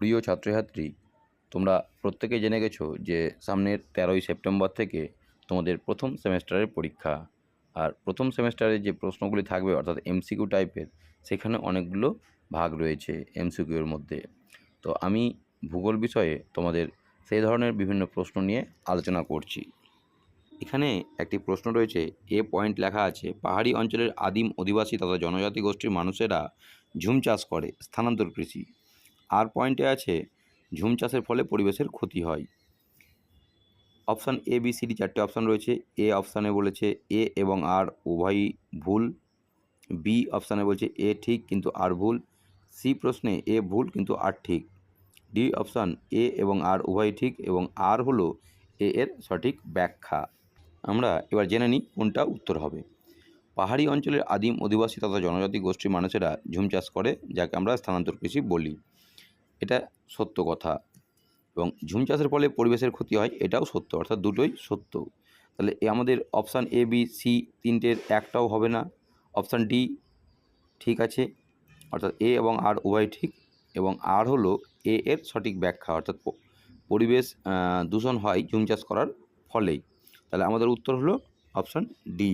প্রিয় ছাত্রছাত্রী, তোমরা প্রত্যেকেই জেনে গেছো যে সামনের 13ই সেপ্টেম্বর থেকে তোমাদের প্রথম সেমেস্টারের পরীক্ষা। আর প্রথম সেমেস্টারে যে প্রশ্নগুলি থাকবে অর্থাৎ এমসিকিউ টাইপের, সেখানে অনেকগুলো ভাগ রয়েছে এমসিকিউর মধ্যে। তো আমি ভূগোল বিষয়ে তোমাদের সেই ধরনের বিভিন্ন প্রশ্ন নিয়ে আলোচনা করছি। এখানে একটি প্রশ্ন রয়েছে, এ পয়েন্ট লেখা আছে, পাহাড়ি অঞ্চলের আদিম অধিবাসী তথা জনজাতি গোষ্ঠীর মানুষেরা ঝুম চাষ করে, স্থানান্তর কৃষি। আর পয়েন্টে আছে, ঝুম চাষের ফলে পরিবেশের ক্ষতি হয়। Option A B C D চারটে অপশান রয়েছে। এ অপশানে বলেছে এ এবং আর উভয়ই ভুল। বি অপশানে বলছে এ ঠিক কিন্তু আর ভুল। সি প্রশ্নে এ ভুল কিন্তু আর ঠিক। ডি অপশান এ এবং আর উভয়ই ঠিক এবং আর হলো এ এর সঠিক ব্যাখ্যা। আমরা এবার জেনে নিই কোনটা উত্তর হবে। পাহাড়ি অঞ্চলের আদিম অধিবাসী তথা জনজাতি গোষ্ঠীর মানুষেরা ঝুম চাষ করে, যাকে আমরা স্থানান্তর কৃষি বলি। এটা সত্য কথা। এবং ঝুম চাষের ফলে পরিবেশের ক্ষতি হয়, এটাও সত্য, অর্থাৎ দুটোই সত্য। তাহলে আমাদের অপশান এ বি সি তিনটের একটাও হবে না। অপশান ডি ঠিক আছে, অর্থাৎ এ এবং আর উভয় ঠিক এবং আর হলো এ এর সঠিক ব্যাখ্যা, অর্থাৎ পরিবেশ দূষণ হয় ঝুম চাষ করার ফলেই। তাহলে আমাদের উত্তর হলো অপশান ডি।